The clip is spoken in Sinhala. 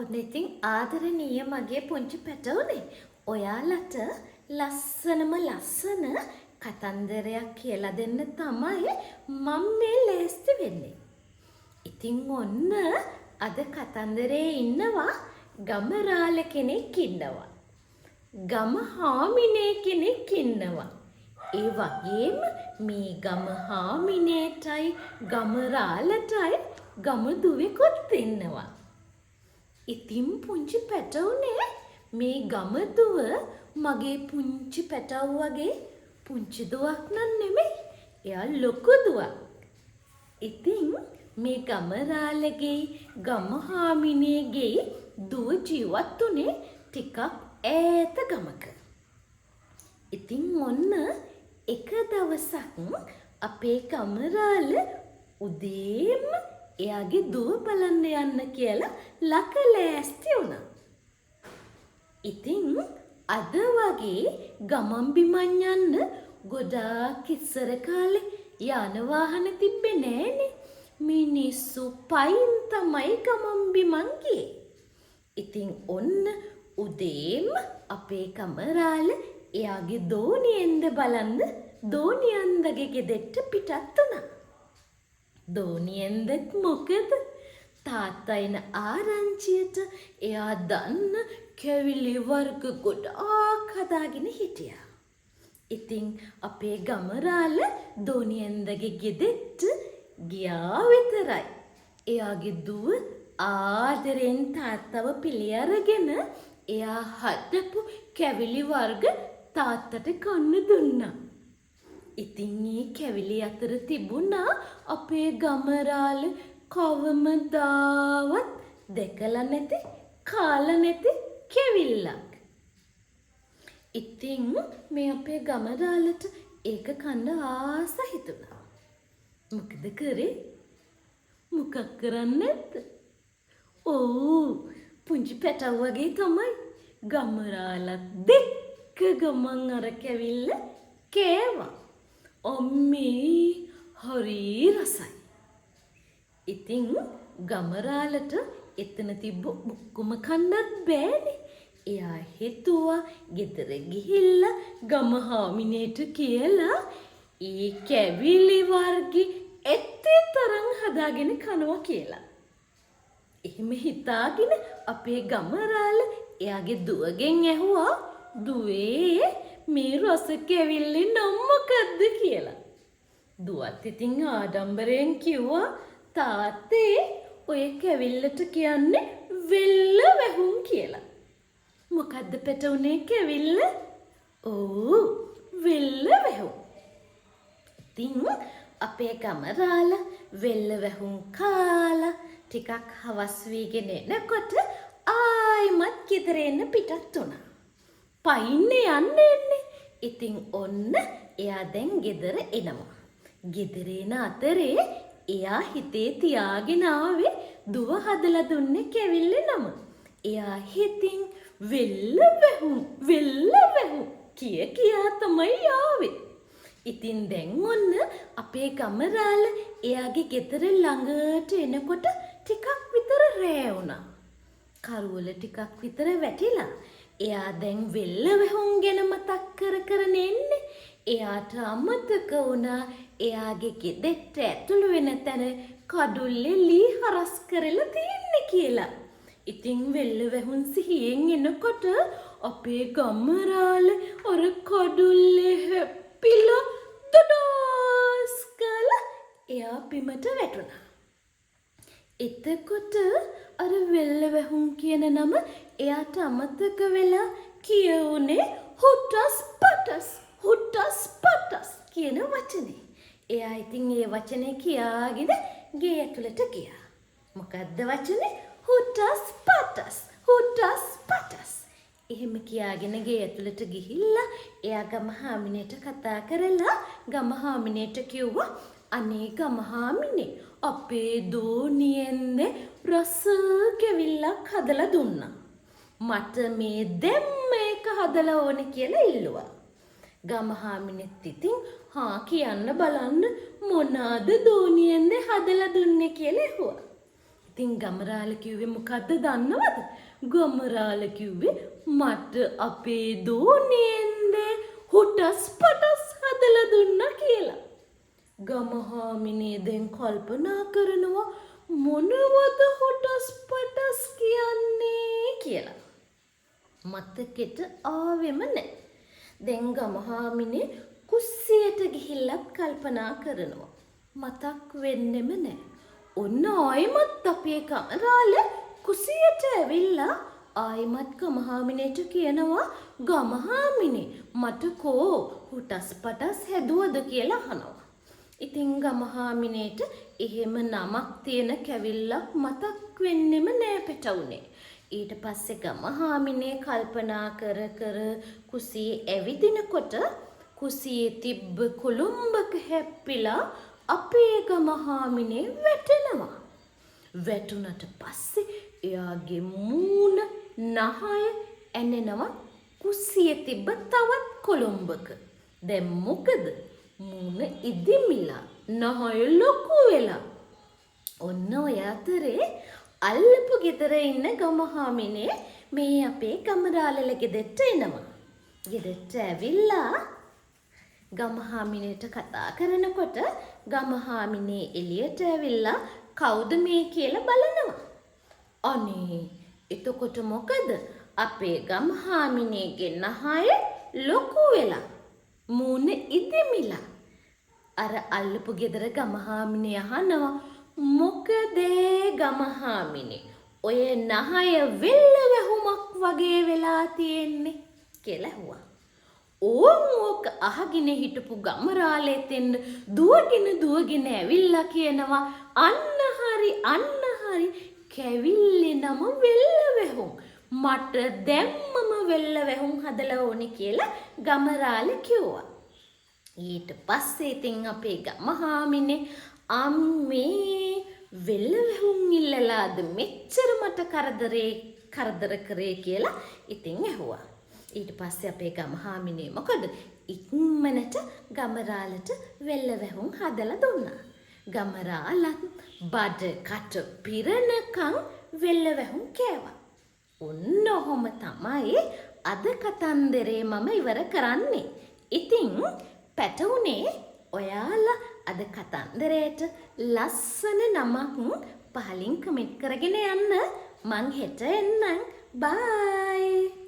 ඔන්න ඉතින් ආදරණීය මගේ පුංචි පැටවුනේ. ඔයාලට ලස්සනම ලස්සන කතන්දරයක් කියලා දෙන්න තමයි මම මේ ලෑස්ති වෙන්නේ. ඉතින් ඔන්න අද කතන්දරේ ඉන්නවා ගමරාල කෙනෙක් ඉන්නවා. ගම හාමිනේ කෙනෙක් ඉන්නවා. ඒ වගේම මේ ගම හාමිනේටයි ගමරාලටයි ගම දුවෙකුත් ඉන්නවා. ඉතින් පුංචි පැටවුනේ මේ ගම දුව මගේ පුංචි පැටව් වගේ පුංචි දුවක් නන් නෙමෙයි. එයා ලොකු දුවක්. ඉතින් මේ ගමරාලගේ ගම හාමිනේගේ දුව ජීවත් වුණේ ටිකක් ඈත ගමක. ඉතින් ඔන්න එක දවසක් අපේ ගමරාල උදේම එයාගේ දුව බලන්න යන්න කියලා ලක ලෑස්ති වුණා. ඉතින් අද වගේ ගමන් බිමන් යන්න ගොඩාක් ඉස්සර කාලේ යාන වාහන තිබ්බේ නෑනේ. මිනිස්සු පයින් තමයි ගමන් බිමන් ගියේ. ඉතින් ඔන්න උදේම අපේ ගමරාල එයාගේ දෝනියෙන්ද බලන්න දෝනියන්දගේ ගෙදෙට්ට පිටත් වුණා. දෝනියෙන්දත් මොකද තාත්තා එන ආරංචියට එයා දන්න කැවිලි වර්ග ගොඩාක් හදාගෙන හිටියා. ඉතින් අපේ ගමරාල දෝනියෙන්දගේ ගෙදෙට්ට ගියා විතරයි. එයාගේ දුව ආදරෙන් තාත්තව පිළි අරගෙන එයා හදපු කැවිලි වර්ග තාත්තට කන්න දුන්නා. ඉතින් මේ කැවිලි අතර තිබුණා අපේ ගමරාල කවමදාවත් දැකලා නැති කාලා නැති කැවිල්ලක්. ඉතින් මේ අපේ ගමරාලට ඒක කන්න ආස හිතුණා. මොකද කරේ? මොකක් කරන්නේද? ඕ පුංචි පැටව වගේ තමයි ගමරාලත් දෙක්ක ගමන් අර කැවිල්ල කෑවා. අම්මේ හරි රසයි. ඉතින් ගමරාලට එතන තිබ්බ ඔක්කොම කන්නත් බෑනේ. එයා හිතුවා ගෙදර ගිහිල්ලා ගම හාමිනේට කියලා ඒ කැවිලි වර්ගي ඇත්තේ තරම් හදාගෙන කනවා කියලා. එහෙම හිතාගෙන අපේ ගමරාල එයාගේ දුවගෙන් ඇහුවා දුවේ මේ රස කැවිල්ලේ නම මොකද්ද කියලා. දුවත් ඉතින් ආඩම්බරයෙන් කිව්වා තාත්තේ ඔය කැවිල්ලට කියන්නේ වෙල්ල වැහුම් කියලා. මොකද්ද පැටවුනේ කැවිල්ල? ඕ වෙල්ල වැහුම්. ඉතින් අපේ ගමරාල වෙල්ල වැහුම් කාලා ටිකක් හවස් වීගෙන එනකොට ආයිමත් ගෙදර එන්න පිටත් වුණා. පයින්නේ යන්නේ. ඉතින් ඔන්න එයා දැන් ගෙදර එනවා. ගෙදර එන අතරේ එයා හිතේ තියාගෙන ආවේ දුව හදලා දුන්නේ කැවිල්ලේ නම. එයා හිතින් වෙල්ල වැහුම් කියා තමයි ආවේ. ඉතින් දැන් ඔන්න අපේ ගමරාල එයාගේ ගෙදර ළඟට එනකොට ටිකක් විතර රෑ වුණා. කරුවල ටිකක් විතර වැටිලා. එයා දැන් වෙල්ල වැහුම් ගැන මතක් කර එන්නේ. එයාට අමතක වුණා එයාගේ ගෙදෙට්ට ඇතුළු වෙන තැන කඩුල්ලේ ලී හරස් කරලා තියෙන්නේ කියලා. ඉතින් වෙල්ල වැහුම් සිහියෙන් එනකොට අපේ ගමරාල අර කඩුල්ලේ හැප්පිලා දඩාස් කළා එයා බිමට වැටුණා. එතකොට අර වෙල්ල වැහුම් කියන නම එයාට අමතක වෙලා කියුනේ හුටස් පටස් කියන වචනේ. එයා ඉතින් ඒ වචනේ කියාගෙන ගේ ඇතුළට ගියා. මොකද්ද වචනේ? හුටස් පටස්. එහෙම කියාගෙන ගේ ඇතුළට ගිහිල්ලා එයා ගම හාමිනේට කතා කරලා ගම හාමිනේට කිව්වා අනේ ගම හාමිනේ අපේ දෝනියෙන්ද රස කැවිල්ලක් හදලා දුන්නා. මට මේ දෙම්ම එක හදලා ඕනේ කියලා ඉල්ලුවා. ගම හාමිනෙත් ඉතින් හා කියන්න බලන්න මොනවාද දෝනියෙන්ද හදලා දුන්නේ කියලා ඇහුවා. ඉතින් ගමරාල කිව්වේ මොකද්ද දන්නවද? ගමරාල කිව්වේ මට අපේ දෝනියෙන්ද හුටස් පටස් හදලා දුන්නා කියලා. ගමහාමිනේ දැන් කල්පනා කරනවා මොනවද හොටස් පටස් කියන්නේ කියලා. මතකෙට ආවෙම නැහැ. දැන් ගමහාමිනේ කුස්සියට ගිහිල්ලත් කල්පනා කරනවා. මතක් වෙන්නෙම නැහැ. ඔන්න ආයිමත් අපේ කමරාල කුස්සියට ඇවිල්ලා ආයිමත් ගමහාමිනේට කියනවා ගමහාමිනේ මට කෝ හුටස් පටස් හැදුවද කියලා අහනවා. ඉතින් ගමහාමිනේට එහෙම නමක් තියෙන කැවිල්ලක් මතක් වෙන්නෙම නෑ පැටවුනේ. ඊට පස්සේ ගමහාමිනේ කල්පනා කර කර කුසියේ ඇවිදිනකොට කුසියේ තිබ්බ කුළුම්බක හැප්පිලා අපේ ගමහාමිනේ වැටෙනවා. වැටුණට පස්සේ එයාගේ මූණ නහය ඇනෙනවා කුසියේ තිබ්බ තවත් කොළුම්බක. දැන් මොකද? මූණ ඉදිමිලා නහය ලොකු වෙලා. ඔන්න ඔය අතරේ අල්ලපු ගෙදර ඉන්න ගමහාමිනේ මේ අපේ ගමරාලල ගෙදරට එනවා. ගෙදරට ඇවිල්ලා ගමහාමිනේට කතා කරනකොට ගමහාමිනේ එළියට ඇවිල්ලා කවුද මේ කියලා බලනවා. අනේ එතකොට මොකද? අපේ ගමහාමිනේගේ නහය ලොකු වෙලා මූණ ඉදිමිලා. අර අල්ලපු ගෙදර ගමහාමිනේ අහනවා මොකද ගමහාමිනේ ඔය නහය වෙල්ල වැහුමක් වගේ වෙලා තියෙන්නේ කියලා ඇහුවා. ඕක අහගෙන හිටපු ගමරාලේ තෙන්න දුවගෙන ඇවිල්ලා කියනවා අන්න හරි කැවිල්ලේ නම වෙල්ල වැහුම්. මට දැම්මම වෙල්ල වැහුම් හදලා ඕනේ කියලා ගමරාල කිව්වා. ඊට පස්සේ ඉතින් අපේ ගමහාමිනේ අම්මේ වෙල්ල වැහුම් ඉල්ලලාද මෙච්චර මට කරදර කරේ කියලා ඉතින් ඇහුවා. ඊට පස්සේ අපේ ගමහාමිනේ මොකද ඉක්මනට ගමරාලට වෙල්ල වැහුම් හදලා දුන්නා. ගමරාලත් බඩ කට පිරණකම් වෙල්ල වැහුම් කෑවා. ඔන්න ඔහොම තමයි අද කතන්දරේ මම ඉවර කරන්නේ. ඉතින් පැටවුනේ ඔයාලා අද කතන්දරයට ලස්සන නමක් පහලින් කමෙන්ට් කරගෙන යන්න. මං හෙට එන්නම්. බයි.